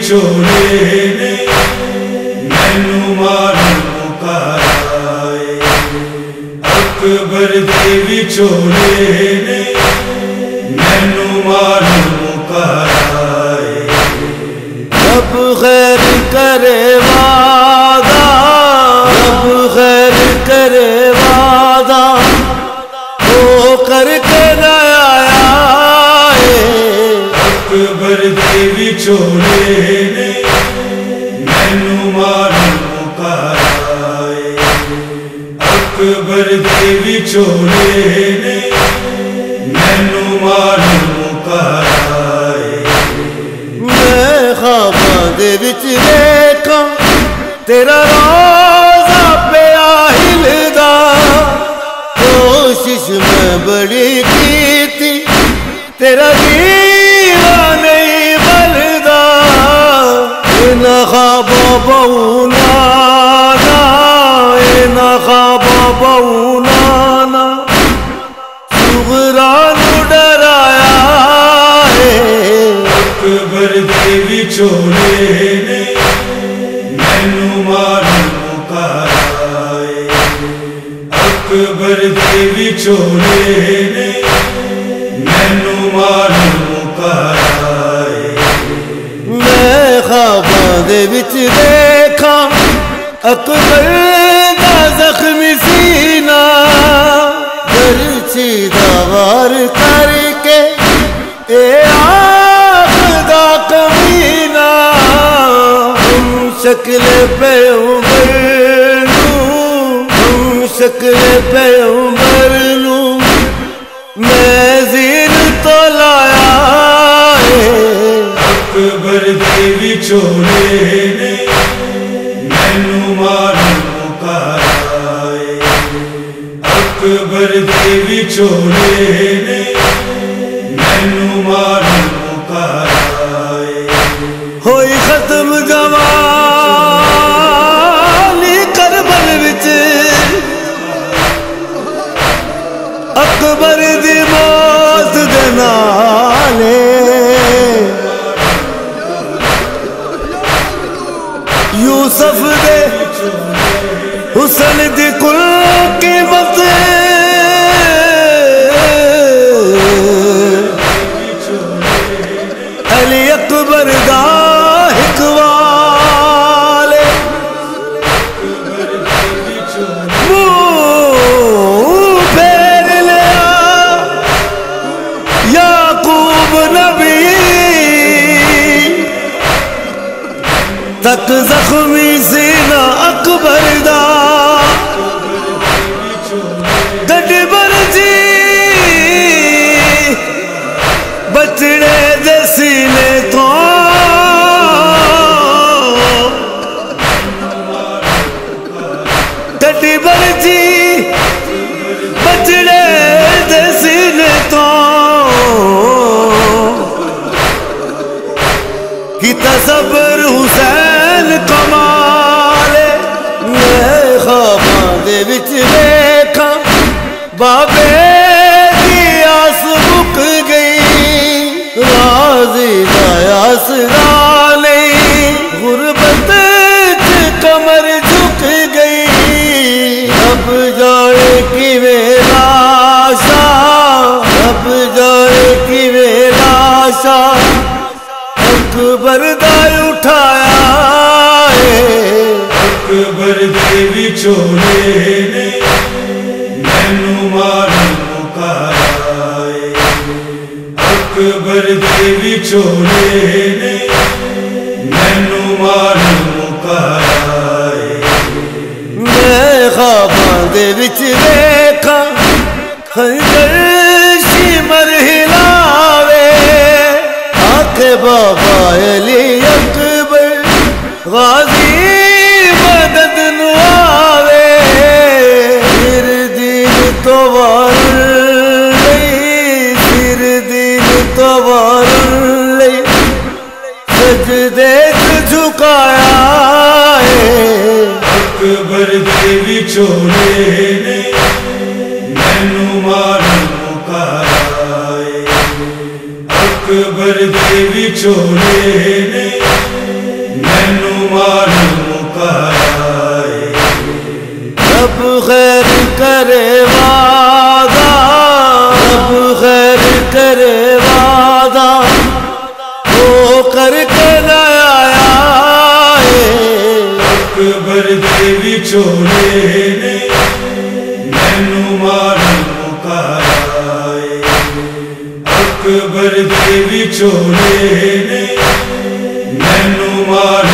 ਵਿਛੋੜੇ ਨੇ ਮੈਨੂੰ ਮਾਰਨ ਮੁਕਾਏ। ਅਕਬਰ ਦੇ ਵਿਛੋੜੇ ਨੇ ਮੈਨੂੰ ਮਾਰਨ ਮੁਕਾਏ। رب خیر کرے وعدہ، رب خیر کرے وعدہ، وہ کر کے نہ آیا ہے۔ اکبر دے وچھوڑے نے مینوں مارن مکائے۔ اکبر دے وچھوڑے نے مینوں مارن مکائے۔ میں خواباں دے وچ ویکھاں تیرا روزہ پیا ہلدا، کوشش میں بڑی کیتی تیرا دیوہ نہیں بلدا۔ اینا خواباں بہو نانا، اینا خواباں بہو نانا، صغرا نو ڈرایا ہے۔ اکبر دے وچھوڑے نے مینوں مارن مکائے۔ اکبر دے وچھوڑے نے مینوں مارن مکائے۔ میں خواباں دے وچ دیکھاں اکبر دا زخمی سینہ، برچھی دا وار کر کے اے آخدا کمینہ۔ ہم شکل پیغمبر نوں، ہم شکل پیغمبر نوں میں زین تو لایا ہے۔ اکبر دے وچھوڑے نے مینوں مارن مکائے۔ اکبر دے وچھوڑے نے مینوں مارن مکائے۔ ہوئی ختم جوانی کربل وچ، اکبر دی موت دے نالے یوسف دے حسن دی کل قیمت، علی اکبر دا حکوال، منہ پھیر لیا یعقوب نبی تک زخمی سینہ اکبر دا۔ ڈڈ برجی بچڑے دے سینے تو، ڈڈ برجی بچڑے دے سینے تو، کیتا صبر حسین کمال۔ میں خواباں دے وچ ویکھاں بابے دی آس مک گئی، غازی دا آسرا نہیں، غربت چ کمر جھک گئی۔ اب جائے کیویں لاشا، اب جائے کیویں لاشا، اکبر دا اٹھایا ہے۔ اکبر دے وچھوڑے نے مینوں مارن مکائے۔ اکبر دے وچھوڑے نے مینوں مارن مکائے۔ میں خواباں دے وچ ویکھاں خنجر شمر ہلاوے، آکھے بابا علی اکبر غازی مدد نو آوے۔ سر دین تو وار لئی، سر دین تو وار لئی سجدے چ جھکایا ہے۔ اکبر دے وچھوڑے نے مینوں مارن مکائے۔ اکبر دے وچھوڑے نے پکارا ہے۔ رب خیر کرے وعدہ، رب خیر کرے وعدہ، وہ کر کے نہ آیا ہے۔ اکبر دے وچولے نے مینوں مارن پکارا ہے۔ اکبر دے وچولے نے مینوں مارن